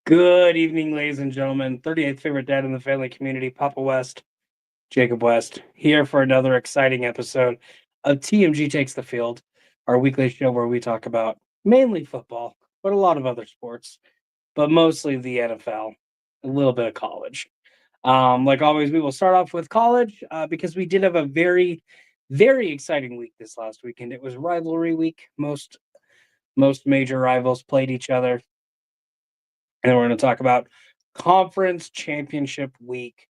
Good evening, ladies and gentlemen. 38th favorite dad in the family community, Papa West, Jacob West, here for another exciting episode of TMG Takes the Field, our weekly show where we talk about mainly football, but a lot of other sports, but mostly the NFL, a little bit of college. Like always, we will start off with college because we did have a very exciting week this last weekend. It was rivalry week. Most major rivals played each other. And we're going to talk about conference championship week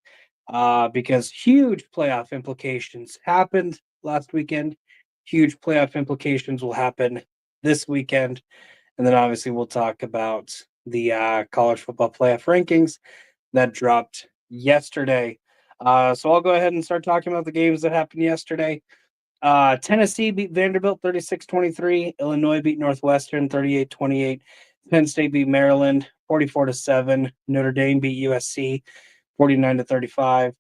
because huge playoff implications happened last weekend. Huge playoff implications will happen this weekend. And then obviously we'll talk about the college football playoff rankings that dropped yesterday. So I'll go ahead and start talking about the games that happened yesterday. Tennessee beat Vanderbilt 36-23. Illinois beat Northwestern 38-28. Penn State beat Maryland 44-7. Notre Dame beat USC 49-35.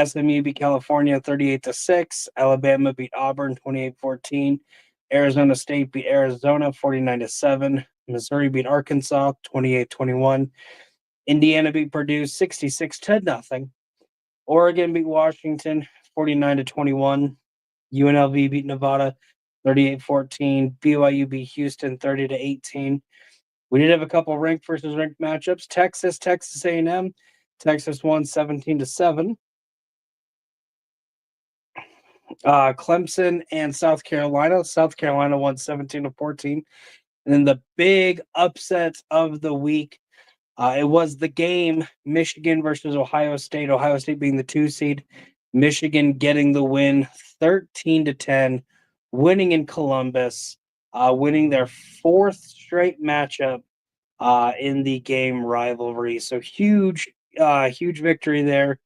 SMU beat California 38-6. Alabama beat Auburn 28-14. Arizona State beat Arizona 49-7. Missouri beat Arkansas 28-21. Indiana beat Purdue 66-0. Oregon beat Washington 49-21. UNLV beat Nevada 38-14. BYU beat Houston 30-18. We did have a couple ranked versus ranked matchups. Texas A&M. Texas won 17-7. Clemson and South Carolina. South Carolina won 17-14. And then the big upset of the week, it was the game Michigan versus Ohio State. Ohio State being the 2 seed. Michigan getting the win 13-10, winning in Columbus, winning their 4th straight matchup in the game rivalry. So huge victory there.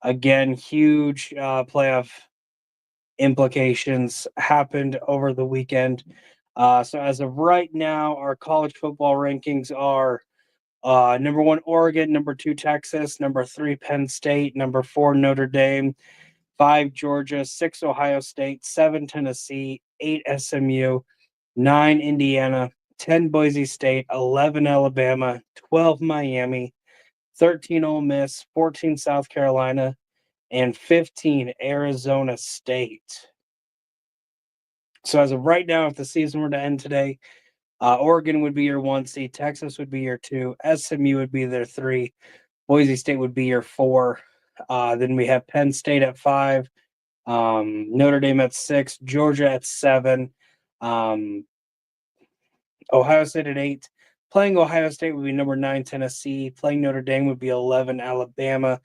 Again, huge playoff implications happened over the weekend. So as of right now, our college football rankings are number 1, Oregon, number 2, Texas, number 3, Penn State, number 4, Notre Dame, 5, Georgia, 6, Ohio State, 7, Tennessee, 8, SMU, 9, Indiana, 10, Boise State, 11, Alabama, 12, Miami, 13, Ole Miss, 14, South Carolina, and 15, Arizona State. So as of right now, if the season were to end today, Oregon would be your 1 seed, Texas would be your 2, SMU would be their 3, Boise State would be your 4. Then we have Penn State at 5, Notre Dame at 6, Georgia at 7, Ohio State at 8. Playing Ohio State would be number 9, Tennessee. Playing Notre Dame would be 11, Alabama.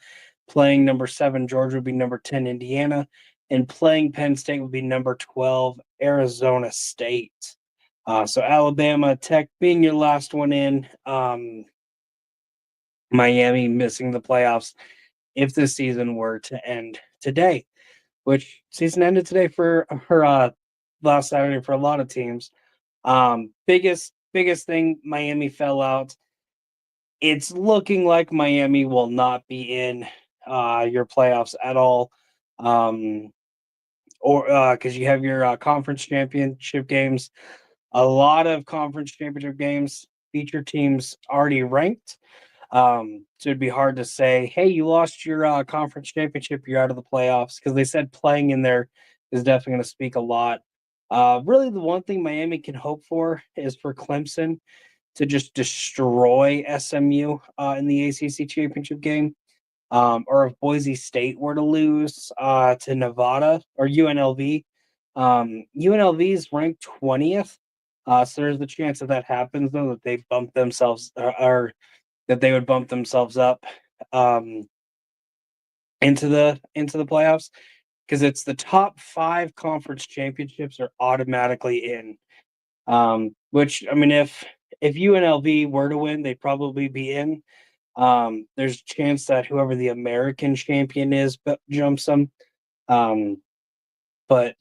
Playing number 7, Georgia would be number 10, Indiana. And playing Penn State would be number 12, Arizona State. So Alabama Tech being your last one in. Miami missing the playoffs if the season were to end today, which season ended today for last Saturday for a lot of teams. Biggest thing, Miami fell out. It's looking like Miami will not be in your playoffs at all. Or because you have your conference championship games. A lot of conference championship games feature teams already ranked. So it'd be hard to say, hey, you lost your conference championship, you're out of the playoffs, because they said playing in there is definitely going to speak a lot. Really, the one thing Miami can hope for is for Clemson to just destroy SMU in the ACC championship game. Or if Boise State were to lose to Nevada or UNLV. UNLV is ranked 20th. So there's the chance that happens, though, that they bump themselves or that they would bump themselves up into the playoffs, because it's the top 5 conference championships are automatically in. Which, I mean, if UNLV were to win, they'd probably be in. There's a chance that whoever the American champion is jumps them. But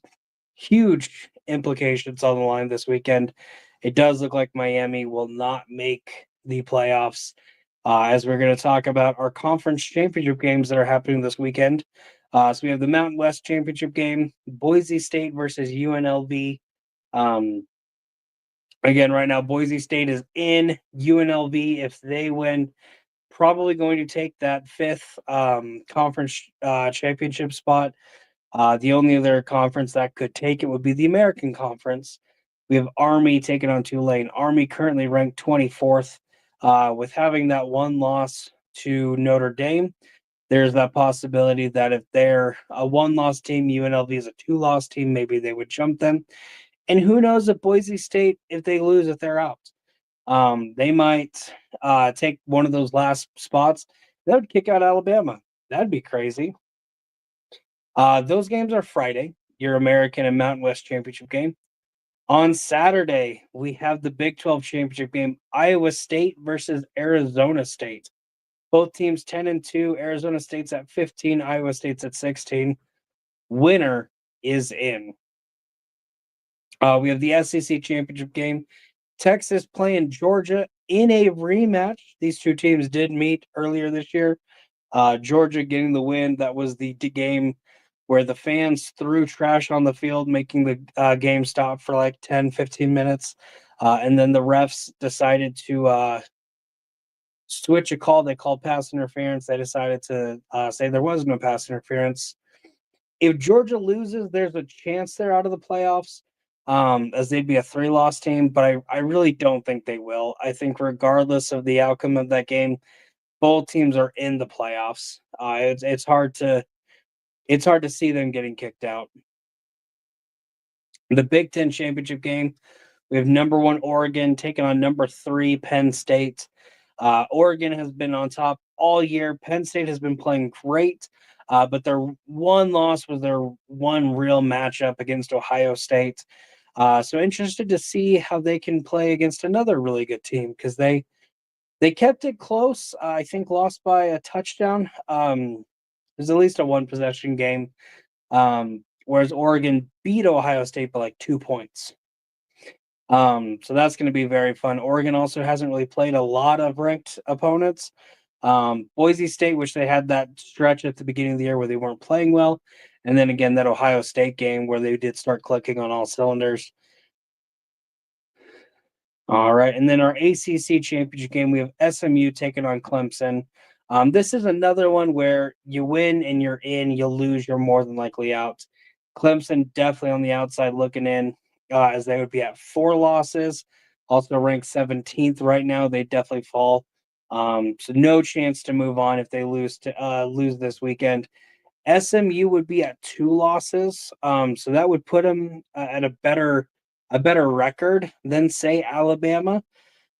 huge implications on the line this weekend. It does look like Miami will not make the playoffs, as we're going to talk about our conference championship games that are happening this weekend. So we have the Mountain West championship game, Boise State versus UNLV. Again, right now, Boise State is in. UNLV, if they win, probably going to take that fifth conference championship spot. The only other conference that could take it would be the American Conference. We have Army taking on Tulane. Army currently ranked 24th. With having that one loss to Notre Dame, there's that possibility that if they're a one-loss team, UNLV is a two-loss team, maybe they would jump them. And who knows if Boise State, if they lose, if they're out. They might take one of those last spots. That would kick out Alabama. That'd be crazy. Those games are Friday, your American and Mountain West championship game. On Saturday, we have the Big 12 championship game, Iowa State versus Arizona State. Both teams 10-2. Arizona State's at 15, Iowa State's at 16. Winner is in. We have the SEC championship game. Texas playing Georgia in a rematch. These two teams did meet earlier this year. Georgia getting the win. That was the game where the fans threw trash on the field, making the game stop for like 10, 15 minutes. And then the refs decided to switch a call. They called pass interference. They decided to say there was no pass interference. If Georgia loses, there's a chance they're out of the playoffs, as they'd be a three-loss team, but I really don't think they will. I think regardless of the outcome of that game, both teams are in the playoffs. It's hard to see them getting kicked out. The Big Ten championship game, we have number one Oregon taking on number three Penn State. Oregon has been on top all year. Penn State has been playing great, but their one loss was their one real matchup against Ohio State. So interested to see how they can play against another really good team because they kept it close. I think lost by a touchdown. It was at least a one possession game. Whereas Oregon beat Ohio State by like 2 points. So that's going to be very fun. Oregon also hasn't really played a lot of ranked opponents. Boise State, which they had that stretch at the beginning of the year where they weren't playing well. And then again, that Ohio State game where they did start clicking on all cylinders. All right. And then our ACC championship game, we have SMU taking on Clemson. This is another one where you win and you're in, you lose, you're more than likely out. Clemson definitely on the outside looking in, as they would be at 4 losses, also ranked 17th right now. They definitely fall. So no chance to move on if they lose this weekend. SMU would be at 2 losses, so that would put them at a better record than say Alabama.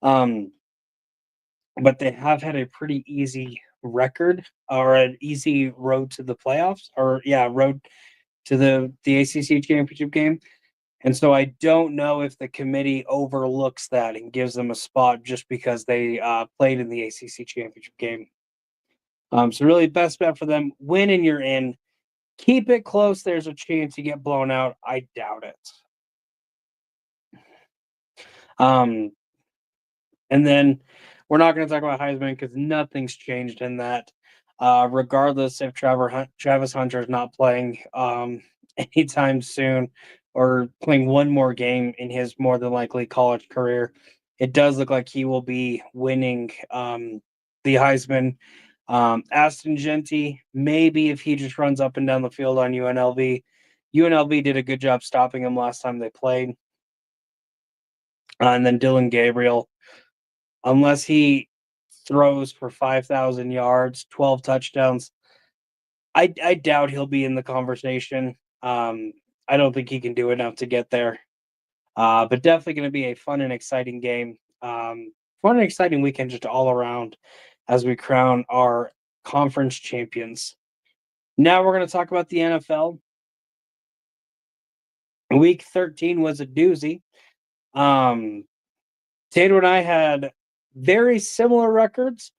Um, but they have had a pretty easy record or an easy road to the playoffs, or road to the ACC championship game. And so I don't know if the committee overlooks that and gives them a spot just because they played in the ACC championship game. So really, best bet for them: win and you're in. Keep it close. There's a chance you get blown out. I doubt it. Um, and then we're not going to talk about Heisman because nothing's changed in that. Regardless if Travis Hunter is not playing anytime soon or playing one more game in his more than likely college career, it does look like he will be winning the Heisman. Aston Genty, maybe if he just runs up and down the field on UNLV. UNLV did a good job stopping him last time they played. And then Dylan Gabriel, unless he throws for 5,000 yards, 12 touchdowns, I doubt he'll be in the conversation. I don't think he can do enough to get there. But definitely going to be a fun and exciting game. Fun and exciting weekend just all around as we crown our conference champions. Now we're going to talk about the NFL. Week 13 was a doozy. Tato and I had very similar records.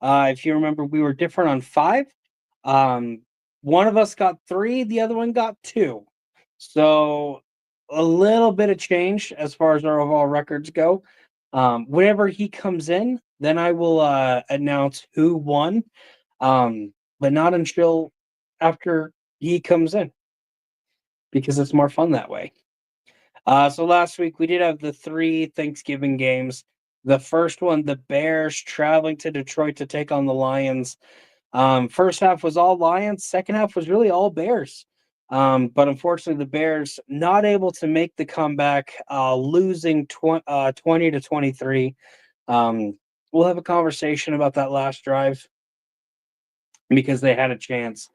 If you remember, we were different on 5. One of us got 3, the other one got 2. So a little bit of change as far as our overall records go. Whenever he comes in, then I will announce who won, but not until after he comes in because it's more fun that way. So last week we did have the 3 Thanksgiving games. The first one, the Bears traveling to Detroit to take on the Lions. First half was all Lions, second half was really all Bears. But unfortunately, the Bears not able to make the comeback, losing 20 to 23. We'll have a conversation about that last drive because they had a chance.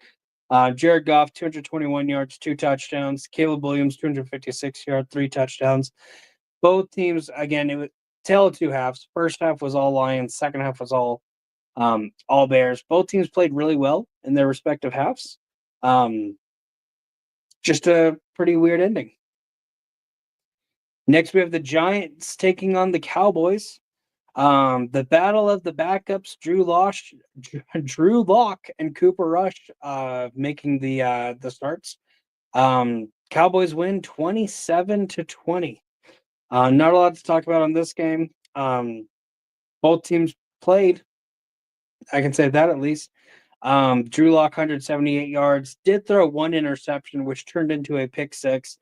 Jared Goff, 221 yards, 2 touchdowns. Caleb Williams, 256 yards, 3 touchdowns. Both teams, again, it was tale of two halves. First half was all Lions, second half was all Bears. Both teams played really well in their respective halves. Um, just a pretty weird ending. Next, we have the Giants taking on the Cowboys. The battle of the backups, Drew Lock, and Cooper Rush, making the starts. Cowboys win 27-20. Not a lot to talk about on this game. Both teams played. I can say that at least. Drew Lock, 178 yards, did throw one interception, which turned into a pick six.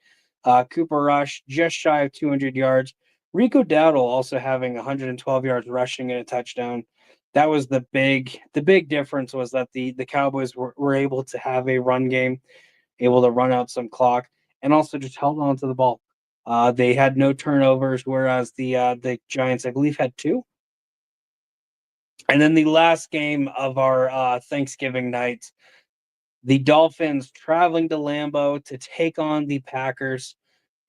Cooper Rush, just shy of 200 yards. Rico Dowdle also having 112 yards rushing and a touchdown. That was the big difference was that the Cowboys were able to have a run game, able to run out some clock, and also just held on to the ball. They had no turnovers, whereas the Giants, I believe, had two. And then the last game of our Thanksgiving night, the Dolphins traveling to Lambeau to take on the Packers.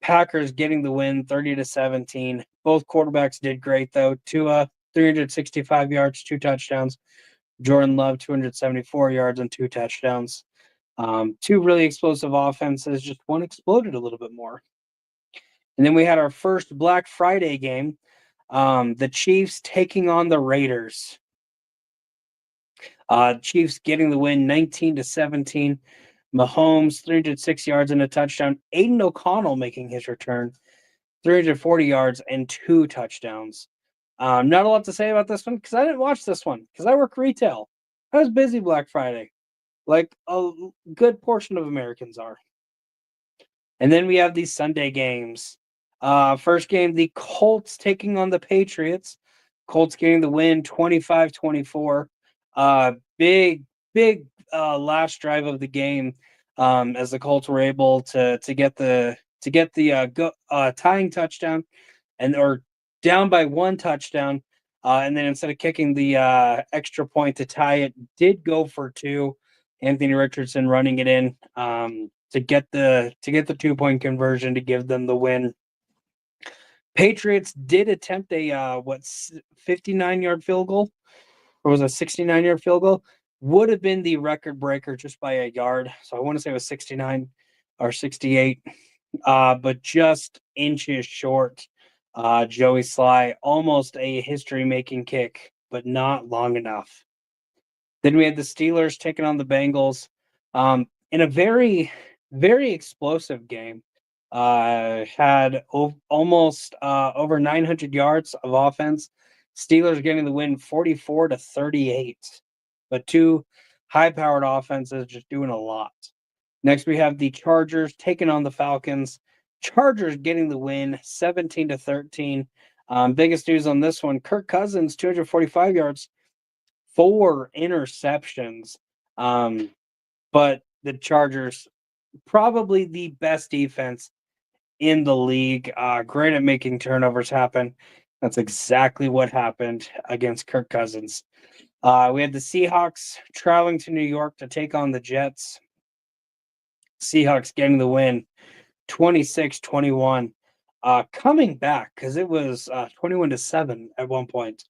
Packers getting the win 30-17. Both quarterbacks did great though. Tua, 365 yards, 2 touchdowns. Jordan Love, 274 yards and 2 touchdowns. Two really explosive offenses, just one exploded a little bit more. And then we had our first Black Friday game. The Chiefs taking on the Raiders. Chiefs getting the win 19-17. Mahomes, 306 yards and a touchdown. Aiden O'Connell making his return, 340 yards and 2 touchdowns. Not a lot to say about this one because I didn't watch this one because I work retail. I was busy Black Friday, like a good portion of Americans are. And then we have these Sunday games. First game, the Colts taking on the Patriots. Colts getting the win 25-24. Big last drive of the game, as the Colts were able to get the tying touchdown and or down by 1 touchdown. And then instead of kicking the extra point to tie it, did go for two. Anthony Richardson running it in to get the 2-point conversion to give them the win. Patriots did attempt a 59-yard field goal, or was it a 69-yard field goal? Would have been the record breaker just by a yard. So I want to say it was 69 or 68, but just inches short. Joey Sly, almost a history-making kick, but not long enough. Then we had the Steelers taking on the Bengals in a very, very explosive game. Had almost over 900 yards of offense. Steelers getting the win 44-38. But two high-powered offenses just doing a lot. Next, we have the Chargers taking on the Falcons. Chargers getting the win 17-13. Biggest news on this one, Kirk Cousins, 245 yards, 4 interceptions. But the Chargers, probably the best defense in the league. Great at making turnovers happen. That's exactly what happened against Kirk Cousins. We had the Seahawks traveling to New York to take on the Jets. Seahawks getting the win 26-21. Coming back because it was 21-7 at one point.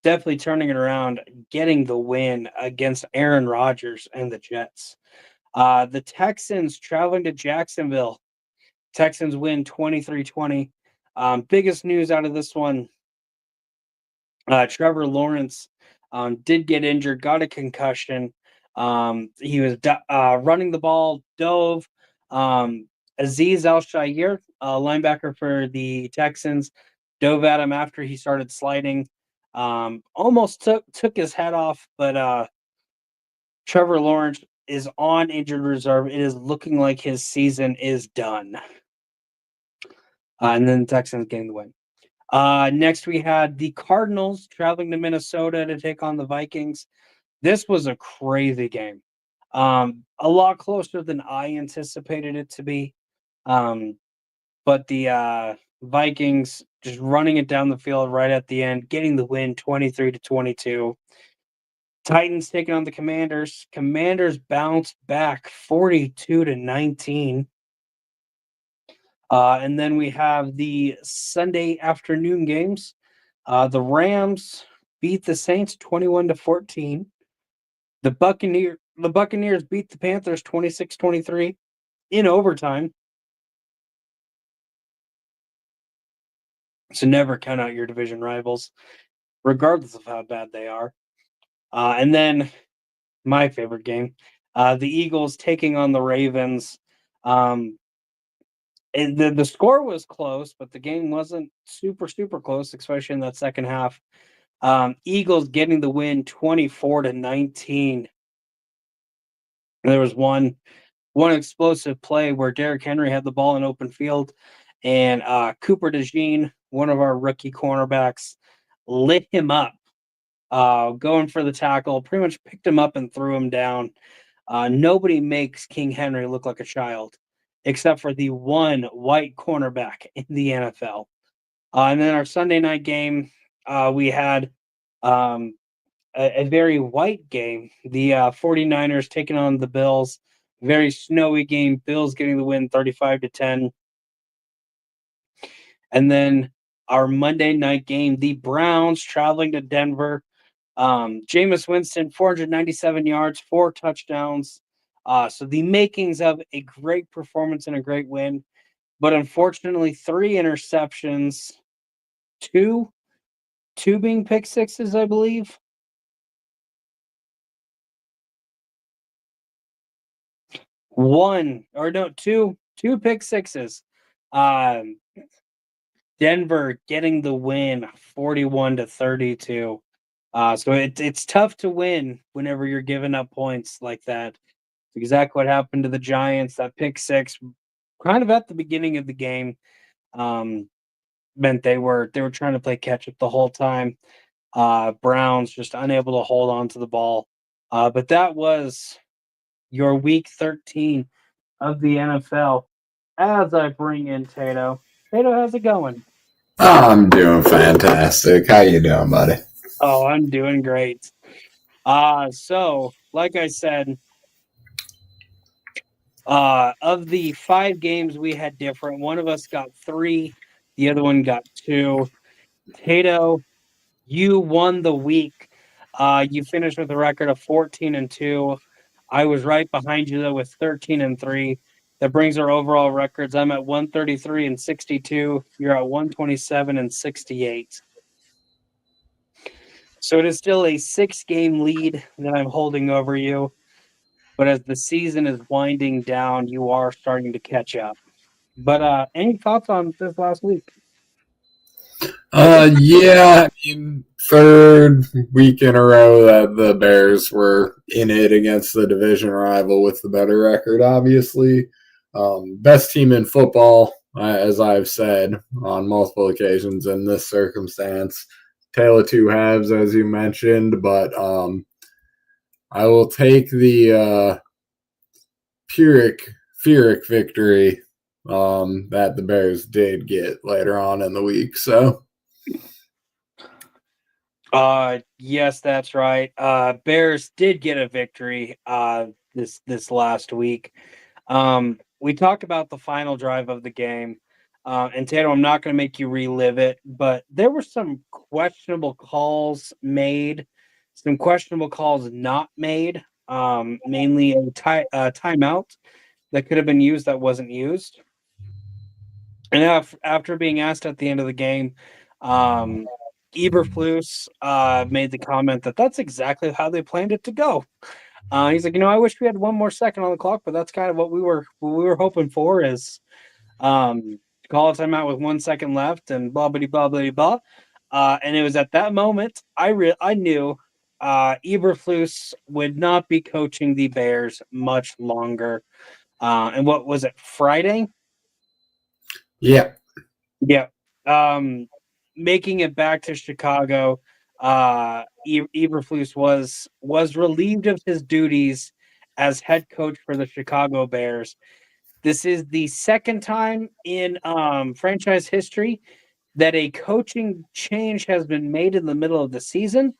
Definitely turning it around, getting the win against Aaron Rodgers and the Jets. The Texans traveling to Jacksonville. Texans win 23-20. Biggest news out of this one, Trevor Lawrence did get injured, got a concussion. He was running the ball, dove. Azeez Al-Shaair, linebacker for the Texans, dove at him after he started sliding. Almost took his head off, but Trevor Lawrence is on injured reserve. It is looking like his season is done. and then the Texans getting the win. Next, we had the Cardinals traveling to Minnesota to take on the Vikings. This was a crazy game. A lot closer than I anticipated it to be. Um, but the Vikings just running it down the field right at the end, getting the win 23-22. Titans taking on the Commanders. Commanders bounced back 42-19. And then we have the Sunday afternoon games. The Rams beat the Saints 21-14. The Buccaneers beat the Panthers 26-23 in overtime. So never count out your division rivals, regardless of how bad they are. And then my favorite game, the Eagles taking on the Ravens. Um, and the score was close, but the game wasn't super close, especially in that second half. Eagles getting the win 24-19. There was one explosive play where Derrick Henry had the ball in open field, and Cooper DeJean, one of our rookie cornerbacks, lit him up, going for the tackle, pretty much picked him up and threw him down. Nobody makes King Henry look like a child, except for the one white cornerback in the NFL. And then our Sunday night game, we had um, a very white game. The 49ers taking on the Bills. Very snowy game. Bills getting the win 35-10. And then our Monday night game, the Browns traveling to Denver. Jameis Winston, 497 yards, 4 touchdowns. So the makings of a great performance and a great win. But unfortunately, 3 interceptions, two being pick sixes, I believe. Two pick sixes. Um, Denver getting the win 41-32. So it's tough to win whenever you're giving up points like that. It's exactly what happened to the Giants. That pick six, kind of at the beginning of the game, um, meant they were trying to play catch up the whole time. Browns just unable to hold on to the ball. But that was your week 13 of the NFL. As I bring in Tato. Tato, how's it going? I'm doing fantastic. How you doing, buddy? Oh, I'm doing great. So like I said, of the 5 games we had different, one of us got 3, the other one got 2. Tato, you won the week. You finished with a record of 14-2. I was right behind you though with 13-3. That brings our overall records. I'm at 133-62. You're at 127-68. So it is still a 6-game lead that I'm holding over you. But as the season is winding down, you are starting to catch up. But any thoughts on this last week? Yeah, I mean, third week in a row that the Bears were in it against the division rival with the better record, obviously. Best team in football, as I've said on multiple occasions in this circumstance. Tale of two halves, as you mentioned, but I will take the Pyrrhic victory that the Bears did get later on in the week. So, Yes, that's right. Bears did get a victory this last week. We talked about the final drive of the game. And Tatum, I'm not going to make you relive it, but there were some questionable calls made, some questionable calls not made. Mainly a timeout that could have been used that wasn't used. And after being asked at the end of the game, um, Eberflus made the comment that that's exactly how they planned it to go. He's like, I wish we had one more second on the clock, but that's kind of what we were hoping for is call a timeout with 1 second left and blah blah blah blah blah. And it was at that moment I knew Eberflus would not be coaching the Bears much longer. And what was it, Friday? yeah. Yeah. Making it back to Chicago, Eberflus was relieved of his duties as head coach for the Chicago Bears. This is the second time in franchise history that a coaching change has been made in the middle of the season.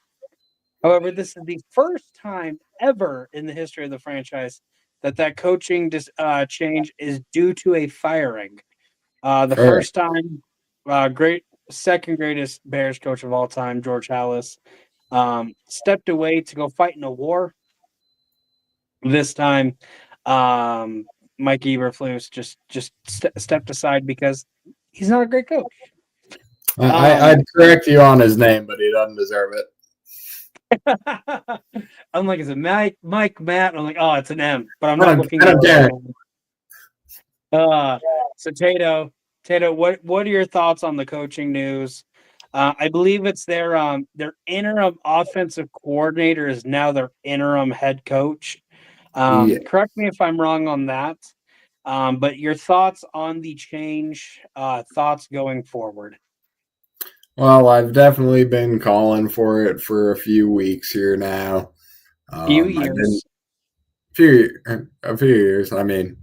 However, this is the first time ever in the history of the franchise that coaching change is due to a firing. The Correct. first time, second greatest Bears coach of all time, George Halas, stepped away to go fight in a war. This time, Mike Eberflus just stepped aside because he's not a great coach. I'd correct you on his name, but he doesn't deserve it. I'm like, is it Mike, Matt? I'm like, oh, it's an M, but I'm I not don't, looking I at don't care. So Tato, what are your thoughts on the coaching news? I believe it's their interim offensive coordinator is now their interim head coach. Yeah. Correct me if I'm wrong on that. But your thoughts on the change, thoughts going forward. Well, I've definitely been calling for it for a few weeks here now. Few I've been years. few a few years. I mean,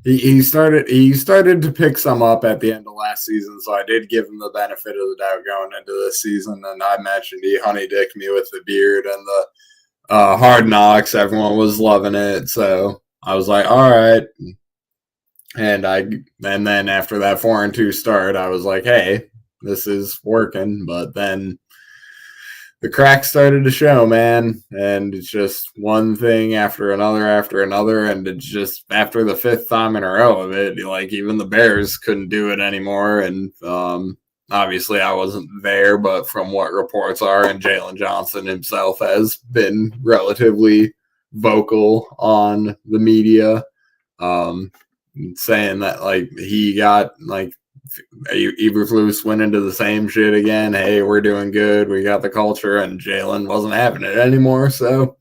he started to pick some up at the end of last season, so I did give him the benefit of the doubt going into this season. And I mentioned he honey dicked me with the beard and the hard knocks. Everyone was loving it, so I was like, all right. And then after that 4-2 start, I was like, hey, this is working. But then the cracks started to show, man, and it's just one thing after another, and it's just after the fifth time in a row of it, like even the Bears couldn't do it anymore. And obviously, I wasn't there, but from what reports are, and Jalen Johnson himself has been relatively vocal on the media, saying that like he got like Eberflus went into the same shit again. Hey, we're doing good. We got the culture, and Jalen wasn't having it anymore. So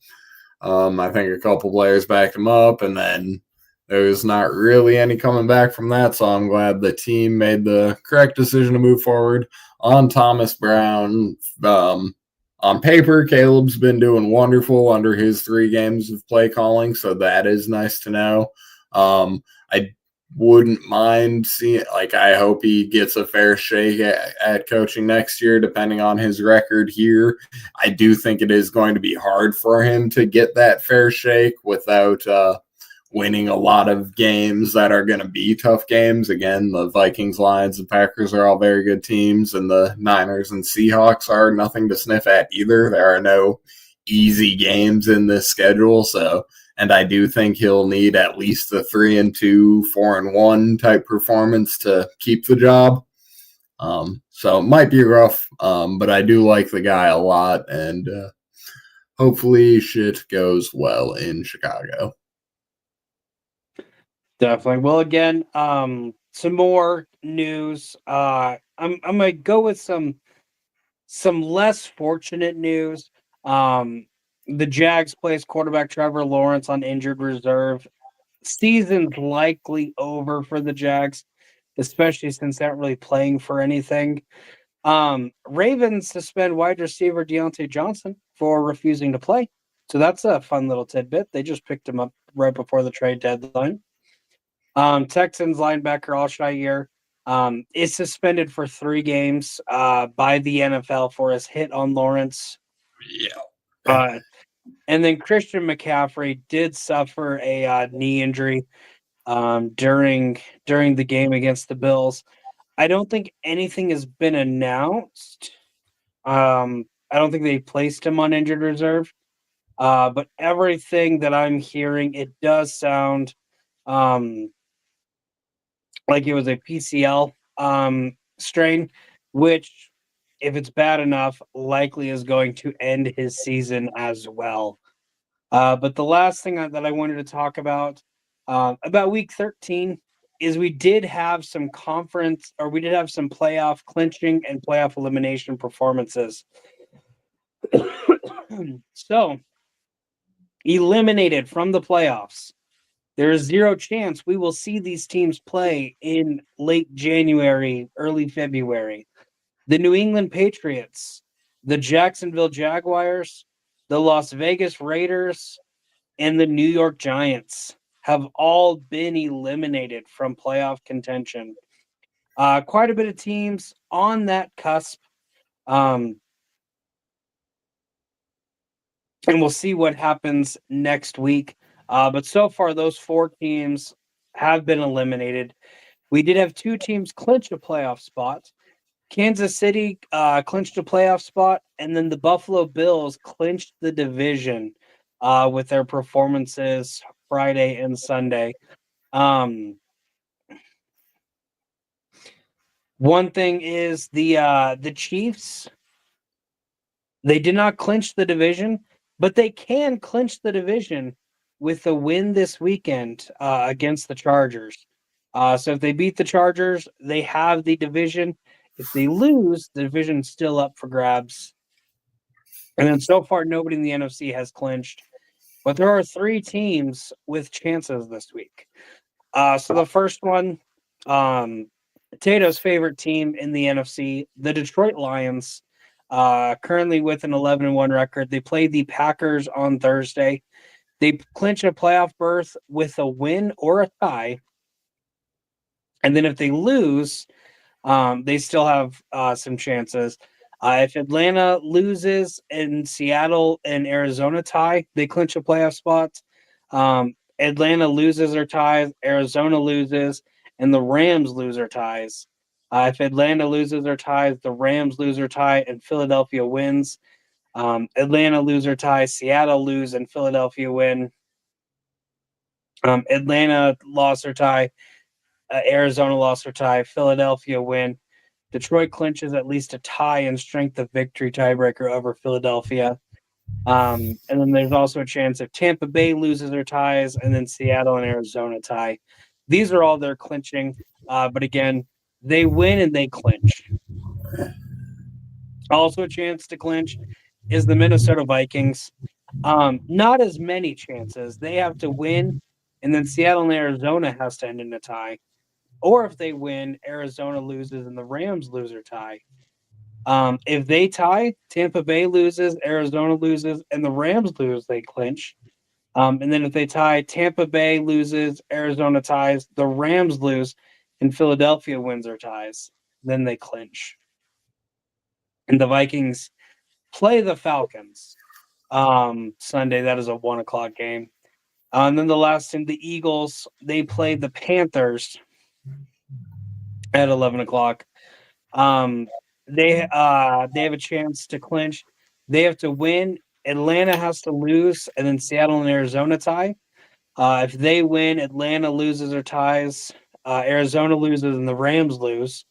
I think a couple players backed him up, and then there's not really any coming back from that. So I'm glad the team made the correct decision to move forward on Thomas Brown. On paper, Caleb's been doing wonderful under his 3 games of play calling, so that is nice to know. I wouldn't mind seeing, like, I hope he gets a fair shake at coaching next year, depending on his record here. I do think it is going to be hard for him to get that fair shake without winning a lot of games that are going to be tough games. Again, the Vikings, Lions, and Packers are all very good teams, and the Niners and Seahawks are nothing to sniff at either. There are no easy games in this schedule, so and I do think he'll need at least the 3-2, 4-1 type performance to keep the job. So it might be rough, but I do like the guy a lot, and hopefully shit goes well in Chicago. Definitely. Well, again, some more news. I'm gonna go with some less fortunate news. The Jags placed quarterback Trevor Lawrence on injured reserve. Season's likely over for the Jags, especially since they're not really playing for anything. Ravens suspend wide receiver Deontay Johnson for refusing to play. So that's a fun little tidbit. They just picked him up right before the trade deadline. Texans linebacker Alshire is suspended for 3 games by the NFL for his hit on Lawrence. Yeah. And then Christian McCaffrey did suffer a knee injury during the game against the Bills. I don't think anything has been announced. I don't think they placed him on injured reserve. But everything that I'm hearing, it does sound like it was a PCL strain, which, if it's bad enough, likely is going to end his season as well. But the last thing that I wanted to talk about week 13 is we did have some playoff clinching and playoff elimination performances. So, eliminated from the playoffs, there is zero chance we will see these teams play in late January, early February. The New England Patriots, the Jacksonville Jaguars, the Las Vegas Raiders, and the New York Giants have all been eliminated from playoff contention. Quite a bit of teams on that cusp. And we'll see what happens next week. But so far, those four teams have been eliminated. We did have two teams clinch a playoff spot. Kansas City clinched a playoff spot, and then the Buffalo Bills clinched the division with their performances Friday and Sunday. One thing is the Chiefs. They did not clinch the division, but they can clinch the division with a win this weekend against the Chargers. So if they beat the Chargers, they have the division. If they lose, the division's still up for grabs. And then so far, nobody in the NFC has clinched. But there are three teams with chances this week. So the first one, Tato's favorite team in the NFC, the Detroit Lions, currently with an 11-1 record. They play the Packers on Thursday. They clinch a playoff berth with a win or a tie. And then if they lose, they still have some chances. If Atlanta loses and Seattle and Arizona tie, they clinch a playoff spot. Atlanta loses or ties, Arizona loses, and the Rams lose or ties. If Atlanta loses or ties, the Rams lose or tie, and Philadelphia wins. Atlanta lose or tie, Seattle lose, and Philadelphia win. Atlanta loss or tie, Arizona loss or tie, Philadelphia win. Detroit clinches at least a tie and strength of victory tiebreaker over Philadelphia. And then there's also a chance if Tampa Bay loses or ties, and then Seattle and Arizona tie. These are all their clinching. But again, they win and they clinch. Also, a chance to clinch is the Minnesota Vikings. Not as many chances. They have to win, and then Seattle and Arizona has to end in a tie. Or if they win, Arizona loses and the Rams lose or tie. If they tie, Tampa Bay loses, Arizona loses, and the Rams lose, they clinch. And then if they tie, Tampa Bay loses, Arizona ties, the Rams lose, and Philadelphia wins or ties. Then they clinch. And the Vikings play the Falcons Sunday. That is a 1:00 game. And then the last team, the Eagles, they play the Panthers at 11:00. They have a chance to clinch. They have to win. Atlanta has to lose, and then Seattle and Arizona tie. If they win, Atlanta loses or ties. Arizona loses, and the Rams lose.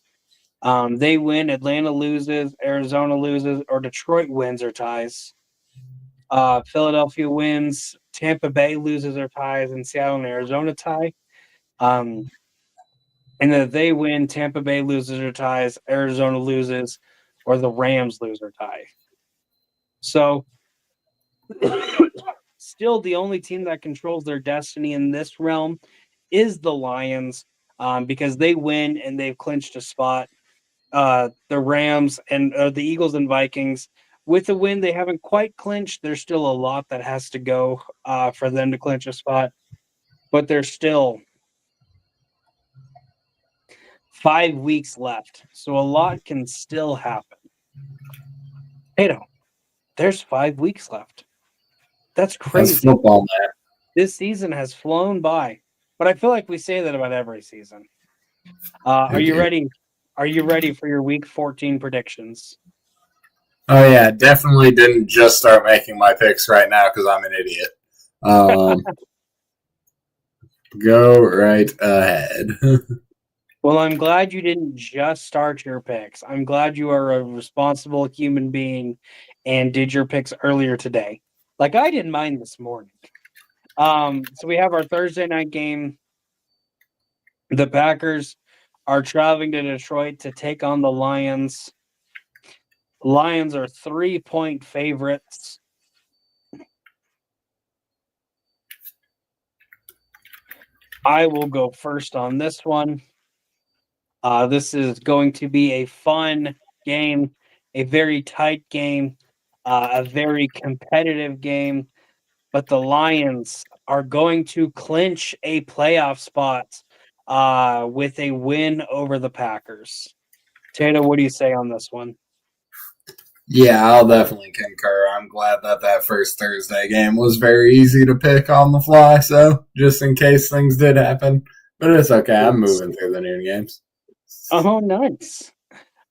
They win, Atlanta loses, Arizona loses, or Detroit wins or ties. Philadelphia wins, Tampa Bay loses or ties, and Seattle and Arizona tie. And if they win, Tampa Bay loses or ties, Arizona loses, or the Rams lose or tie. So, still the only team that controls their destiny in this realm is the Lions, because they win and they've clinched a spot. The Rams and the Eagles and Vikings, with the win, they haven't quite clinched. There's still a lot that has to go for them to clinch a spot, but there's still 5 weeks left, so a lot can still happen. Hey, no, there's 5 weeks left. That's That's crazy. football, man. This season has flown by, but I feel like we say that about every season. Are you ready? Are you ready for your Week 14 predictions? Oh yeah, definitely didn't just start making my picks right now because I'm an idiot. Go right ahead. Well, I'm glad you didn't just start your picks. I'm glad you are a responsible human being and did your picks earlier today. Like I did mine this morning. So we have our Thursday night game. The Packers are traveling to Detroit to take on the Lions. Lions are 3-point favorites. I will go first on this one. This is going to be a fun game, a very tight game, a very competitive game. But the Lions are going to clinch a playoff spot with a win over the Packers. Tato, what do you say on this one? Yeah, I'll definitely concur. I'm glad that that first Thursday game was very easy to pick on the fly, so just in case things did happen. But it's okay. I'm moving through the noon games. Oh, nice.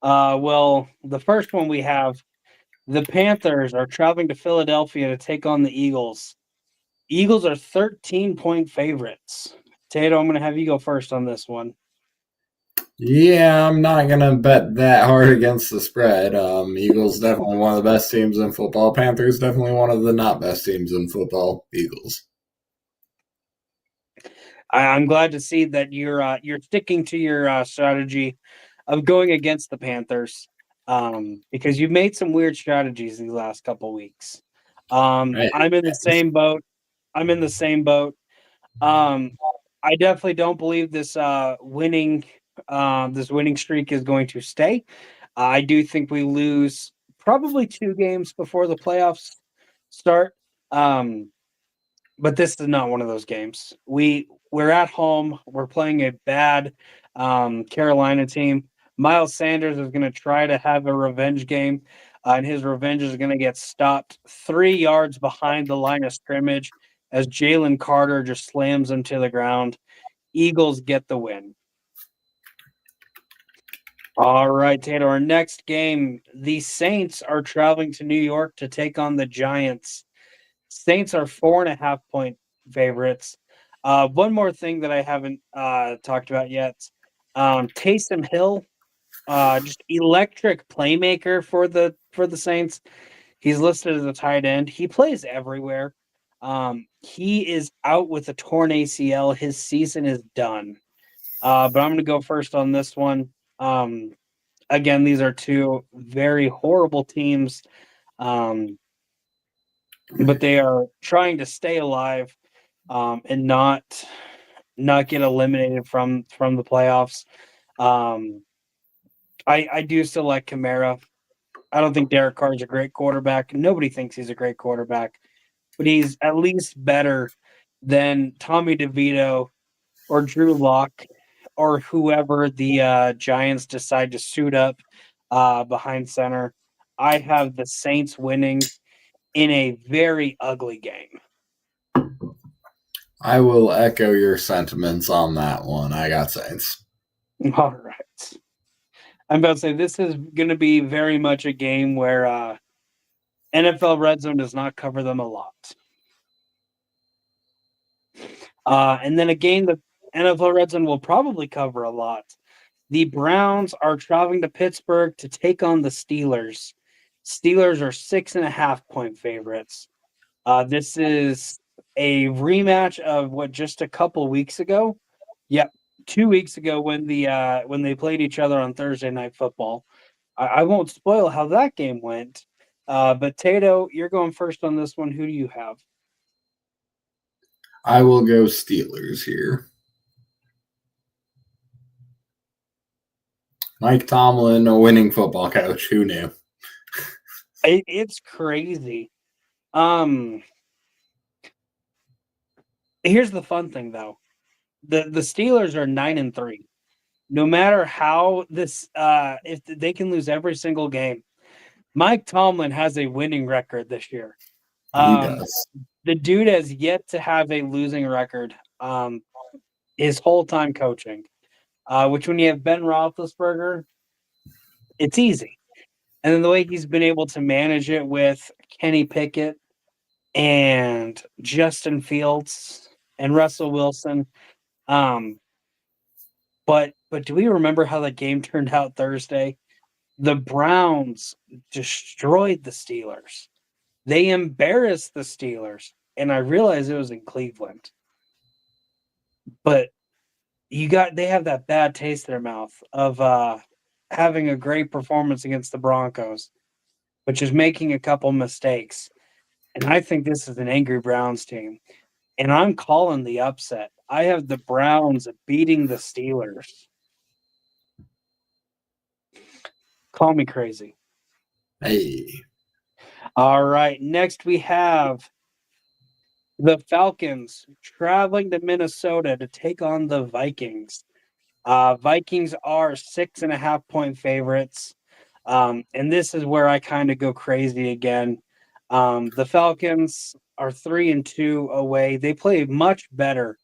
Well, the first one we have the Panthers are traveling to Philadelphia to take on the Eagles. Eagles are 13-point favorites. Tato, I'm going to have you go first on this one. Yeah, I'm not gonna bet that hard against the spread. Eagles definitely one of the best teams in football. Panthers definitely one of the not best teams in football. Eagles. I'm glad to see that you're sticking to your strategy of going against the Panthers because you've made some weird strategies these last couple weeks. Right. I'm in the same boat. I'm in the same boat. Um, I definitely don't believe this winning streak is going to stay. I do think we lose probably 2 games before the playoffs start. Um, but this is not one of those games. We're at home. We're playing a bad Carolina team. Miles Sanders is going to try to have a revenge game, and his revenge is going to get stopped 3 yards behind the line of scrimmage as Jalen Carter just slams him to the ground. Eagles get the win. All right, Taylor. Our next game, the Saints are traveling to New York to take on the Giants. Saints are 4.5-point favorites. One more thing that I haven't talked about yet. Taysom Hill, just electric playmaker for the Saints. He's listed as a tight end. He plays everywhere. He is out with a torn ACL. His season is done. But I'm going to go first on this one. Again, these are two very horrible teams. Um, but they are trying to stay alive and not get eliminated from the playoffs. Um, I do still like Kamara. I don't think Derek Carr is a great quarterback. Nobody thinks he's a great quarterback, but he's at least better than Tommy DeVito or Drew Lock or whoever the Giants decide to suit up behind center. I have the Saints winning in a very ugly game. I will echo your sentiments on that one. I got Saints. All right. I'm about to say this is going to be very much a game where NFL Red Zone does not cover them a lot. And then a game that NFL Red Zone will probably cover a lot. The Browns are traveling to Pittsburgh to take on the Steelers. Steelers are 6.5-point favorites. This is a rematch of what just a couple weeks ago. Yep, 2 weeks ago when they played each other on Thursday Night Football. I won't spoil how that game went. But Tato, you're going first on this one. Who do you have? I will go Steelers here. Mike Tomlin, a winning football coach. Who knew? It's crazy. Um, Here's the fun thing though. The Steelers are 9-3. No matter how this if they can lose every single game. Mike Tomlin has a winning record this year. He Um, does. the dude has yet to have a losing record his whole time coaching. Which when you have Ben Roethlisberger, it's easy. And then the way he's been able to manage it with Kenny Pickett and Justin Fields and Russell Wilson. Um, but do we remember how that game turned out Thursday? The Browns destroyed the Steelers. They embarrassed the Steelers. And I realized it was in Cleveland. But they have that bad taste in their mouth of having a great performance against the Broncos, but just making a couple mistakes. And I think this is an angry Browns team. And I'm calling the upset. I have the Browns beating the Steelers. Call me crazy. Hey. All right. Next, we have the Falcons traveling to Minnesota to take on the Vikings. Vikings are 6.5-point favorites. And this is where I kind of go crazy again. The Falcons are 3-2 away. They play much better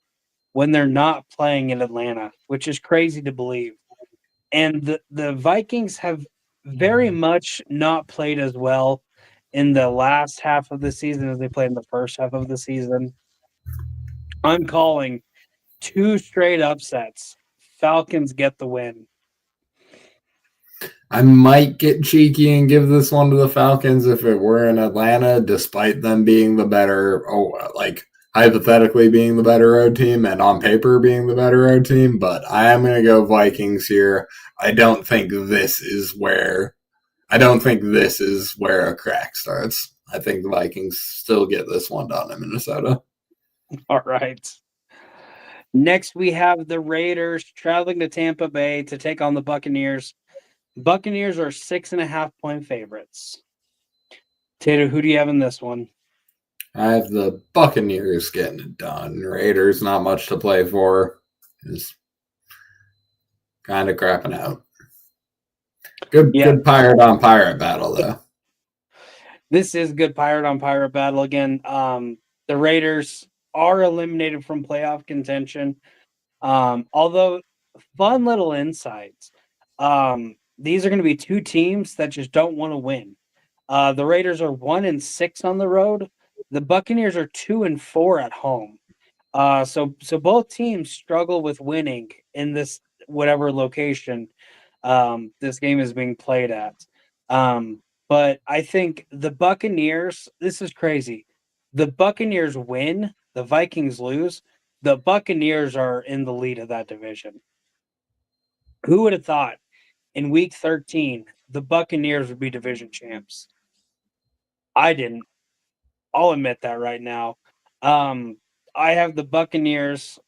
when they're not playing in Atlanta, which is crazy to believe. And the Vikings have very much not played as well in the last half of the season as they played in the first half of the season. I'm calling 2 straight upsets. Falcons get the win. I might get cheeky and give this one to the Falcons if it were in Atlanta, despite them being the better, hypothetically being the better road team and on paper being the better road team. But I am going to go Vikings here. I don't think this is where a crack starts. I think the Vikings still get this one done in Minnesota. All right. Next, we have the Raiders traveling to Tampa Bay to take on the Buccaneers. Buccaneers are 6.5-point favorites. Tater, who do you have in this one? I have the Buccaneers getting it done. Raiders, not much to play for. Is kind of crapping out. Good pirate on pirate battle, though. This is good pirate on pirate battle again. The Raiders are eliminated from playoff contention. Although fun little insights. These are going to be 2 teams that just don't want to win. The Raiders are 1-6 on the road. The Buccaneers are 2-4 at home. So both teams struggle with winning in this whatever location this game is being played at. But I think the Buccaneers, this is crazy. The Buccaneers win, the Vikings lose. The Buccaneers are in the lead of that division. Who would have thought in week 13 the Buccaneers would be division champs? I didn't. I'll admit that right now. I have the Buccaneers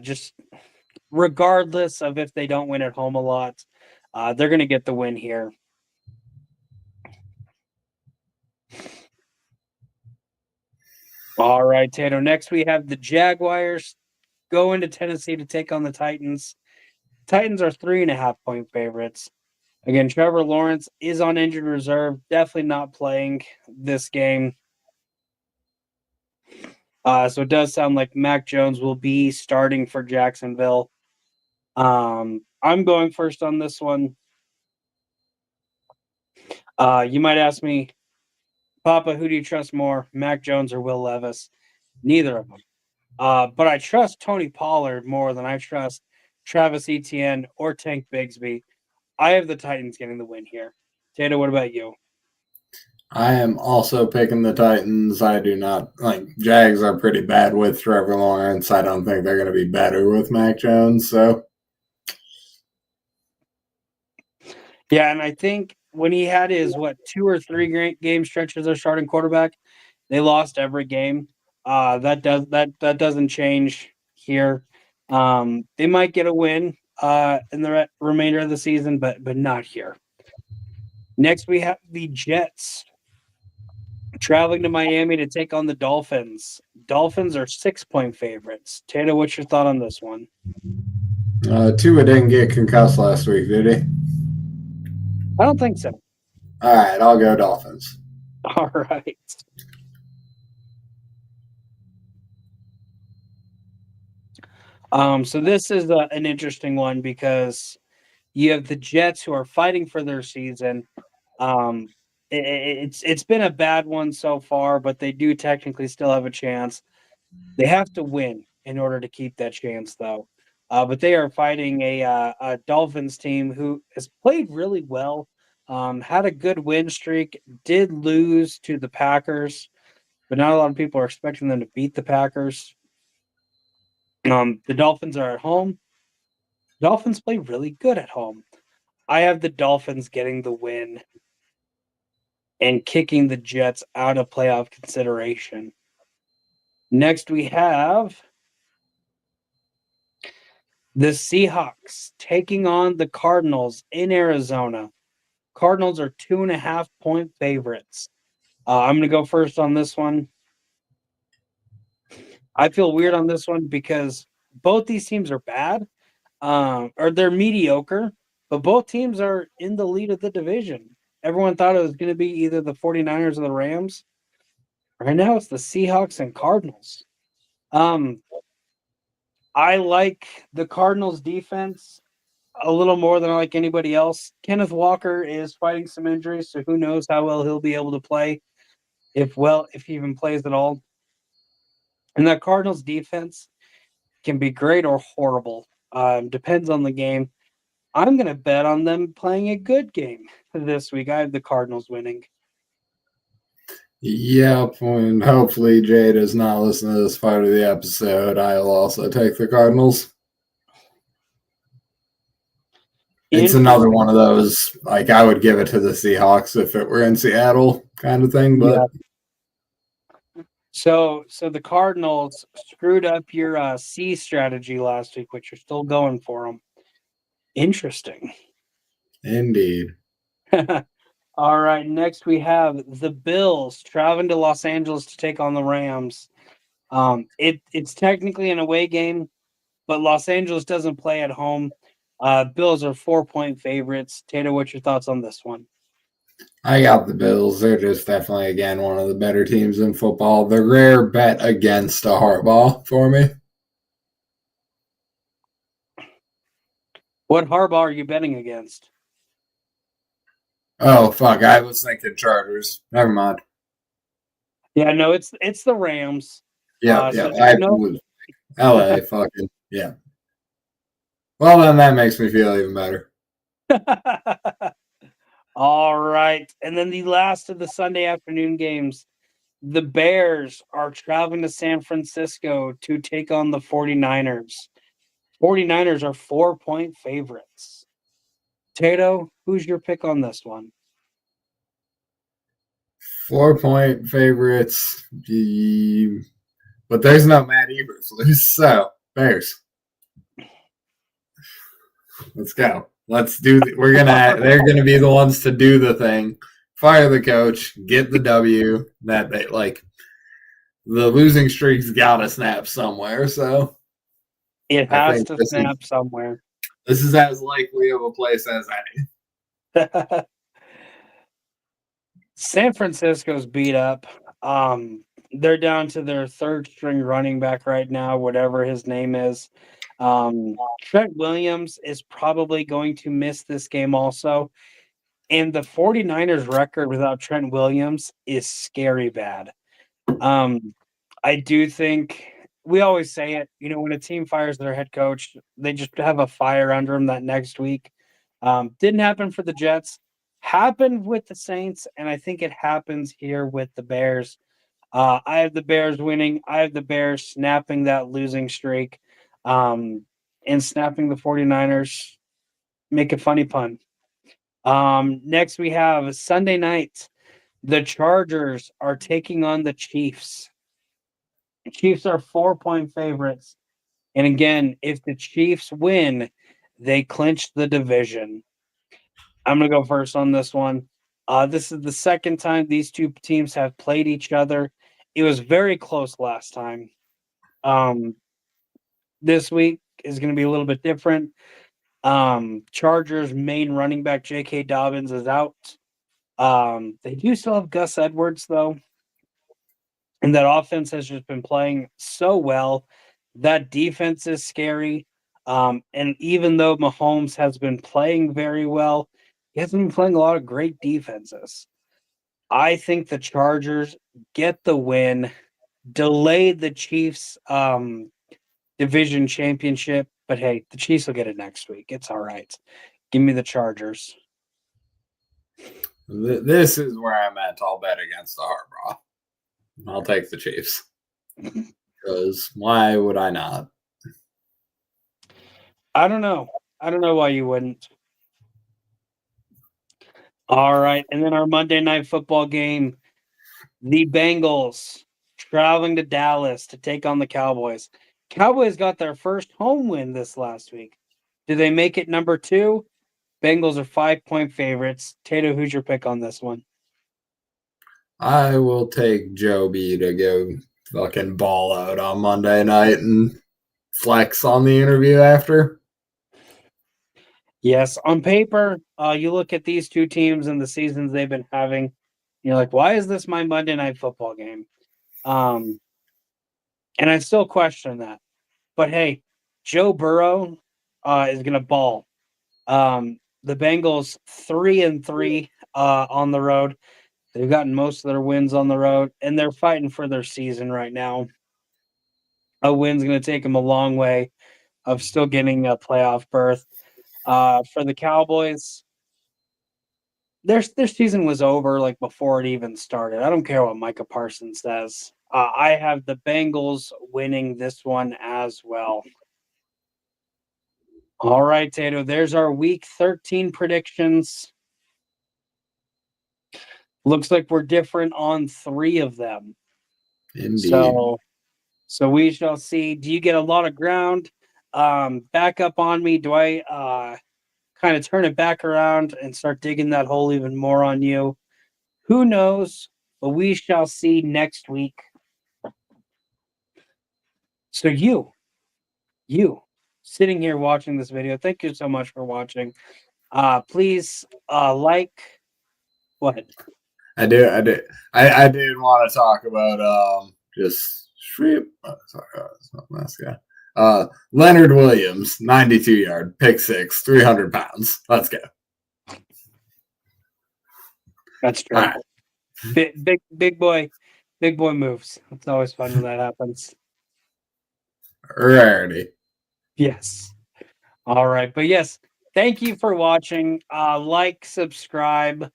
just regardless of if they don't win at home a lot. They're going to get the win here. All right, Tato. Next, we have the Jaguars going to Tennessee to take on the Titans. Titans are 3.5-point favorites. Again, Trevor Lawrence is on injured reserve, definitely not playing this game. So it does sound like Mac Jones will be starting for Jacksonville. I'm going first on this one. You might ask me, Papa, who do you trust more, Mac Jones or Will Levis? Neither of them. But I trust Tony Pollard more than I trust Travis Etienne or Tank Bigsby. I have the Titans getting the win here. Tato, what about you? I am also picking the Titans. I do not Jags are pretty bad with Trevor Lawrence. I don't think they're going to be better with Mac Jones. So, yeah, and I think when he had his 2 or 3 game stretch as their starting quarterback, they lost every game. That doesn't change here. They might get a win in the remainder of the season, but not here. Next, we have the Jets traveling to Miami to take on the Dolphins. Dolphins are 6-point favorites. Tato, what's your thought on this one? Tua didn't get concussed last week, did he? I don't think so. All right, I'll go Dolphins. All right. So this is an interesting one because you have the Jets who are fighting for their season. It's been a bad one so far, but they do technically still have a chance. They have to win in order to keep that chance, though. But they are fighting a Dolphins team who has played really well, had a good win streak, did lose to the Packers, but not a lot of people are expecting them to beat the Packers. The Dolphins are at home. Dolphins play really good at home. I have the Dolphins getting the win and kicking the Jets out of playoff consideration. Next, we have The Seahawks taking on the Cardinals in Arizona. Cardinals are 2.5-point favorites. I'm going to go first on this one. I feel weird on this one because both these teams are bad, or they're mediocre, but both teams are in the lead of the division. Everyone thought it was going to be either the 49ers or the Rams. Right now, it's the Seahawks and Cardinals. I like the Cardinals defense a little more than I like anybody else. Kenneth Walker is fighting some injuries, so who knows how well he'll be able to play, if he even plays at all. And that Cardinals defense can be great or horrible. Depends on the game. I'm going to bet on them playing a good game this week. I have the Cardinals winning. Yep, and hopefully Jay does not listen to this part of the episode. I'll also take the Cardinals. It's another one of those, like, I would give it to the Seahawks if it were in Seattle kind of thing, but yeah. So the Cardinals screwed up your C strategy last week, which you're still going for them. Interesting. Indeed. All right, next we have the Bills traveling to Los Angeles to take on the Rams. It's technically an away game, but Los Angeles doesn't play at home. Bills are 4-point favorites. Tato, what's your thoughts on this one? I got the Bills. They're just definitely, again, one of the better teams in football. The rare bet against a Harbaugh for me. What Harbaugh are you betting against? Oh, fuck. I was thinking Chargers. Never mind. Yeah, no, it's the Rams. Yeah. I would. LA, fucking, yeah. Well, then that makes me feel even better. All right. And then the last of the Sunday afternoon games, the Bears are traveling to San Francisco to take on the 49ers. 49ers are 4-point favorites. Tato, who's your pick on this one? 4-point favorites. But there's no Matt Eberflus, so Bears. Let's go. Let's do. They're gonna be the ones to do the thing. Fire the coach. Get the W. That they like. The losing streak's gotta snap somewhere. So it has to snap somewhere. This is as likely of a place as any. San Francisco's beat up. They're down to their third string running back right now, whatever his name is. Trent Williams is probably going to miss this game also. And the 49ers record without Trent Williams is scary bad. I do think we always say it, when a team fires their head coach, they just have a fire under them that next week. Didn't happen for the Jets, happened with the Saints, and I think it happens here with the Bears. I have the Bears winning. I have the Bears snapping that losing streak, and snapping the 49ers. Make a funny pun. Next, we have Sunday night. The Chargers are taking on the Chiefs. The Chiefs are 4-point favorites. And again, if the Chiefs win, they clinch the division. I'm going to go first on this one. This is the second time these two teams have played each other. It was very close last time. This week is going to be a little bit different. Chargers' main running back, J.K. Dobbins, is out. They do still have Gus Edwards, though. And that offense has just been playing so well. That defense is scary. And even though Mahomes has been playing very well, he hasn't been playing a lot of great defenses. I think the Chargers get the win, delay the Chiefs division championship, but hey, the Chiefs will get it next week. It's all right. Give me the Chargers. This is where I'm at. I'll bet against the Harbaugh. I'll take the Chiefs. Because why would I not? I don't know. I don't know why you wouldn't. All right. And then our Monday night football game, the Bengals traveling to Dallas to take on the Cowboys. Cowboys got their first home win this last week. Do they make it number 2? Bengals are 5-point favorites. Tato, who's your pick on this one? I will take Joe B to go fucking ball out on Monday night and flex on the interview after. Yes, on paper, you look at these two teams and the seasons they've been having. You're like, why is this my Monday night football game? And I still question that. But hey, Joe Burrow is going to ball. The Bengals 3-3 on the road. They've gotten most of their wins on the road, and they're fighting for their season right now. A win's going to take them a long way of still getting a playoff berth. For the Cowboys, their season was over like before it even started. I don't care what Micah Parsons says. I have the Bengals winning this one as well. All right, Tato, there's our week 13 predictions. Looks like we're different on 3 of them. Indeed. So we shall see. Do you get a lot of ground back up on me? Do I kind of turn it back around and start digging that hole even more on you? Who knows? But we shall see next week. So you sitting here watching this video, thank you so much for watching. Please like what? I did want to talk about just shreep. Leonard Williams, 92-yard, pick 6, 300 pounds. Let's go. That's true. Right. Big boy moves. It's always fun when that happens. Rarity. Yes. All right. But yes, thank you for watching. Like, subscribe,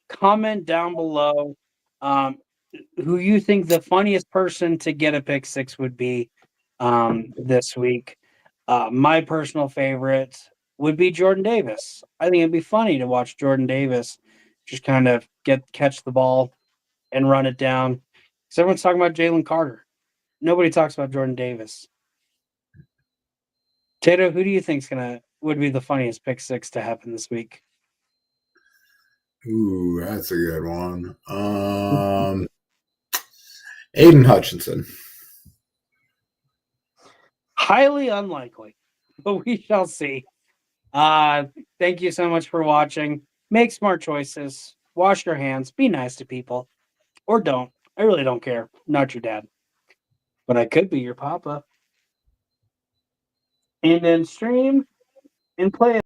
comment down below who you think the funniest person to get a pick 6 would be this week. My personal favorite would be Jordan Davis. I think it'd be funny to watch Jordan Davis just kind of catch the ball and run it down. Because everyone's talking about Jalen Carter. Nobody talks about Jordan Davis. Tato, who do you think would be the funniest pick 6 to happen this week? Ooh, that's a good one. Aiden Hutchinson. Highly unlikely, but we shall see. Thank you so much for watching. Make smart choices. Wash your hands. Be nice to people. Or don't. I really don't care. I'm not your dad. But I could be your papa. And then stream and play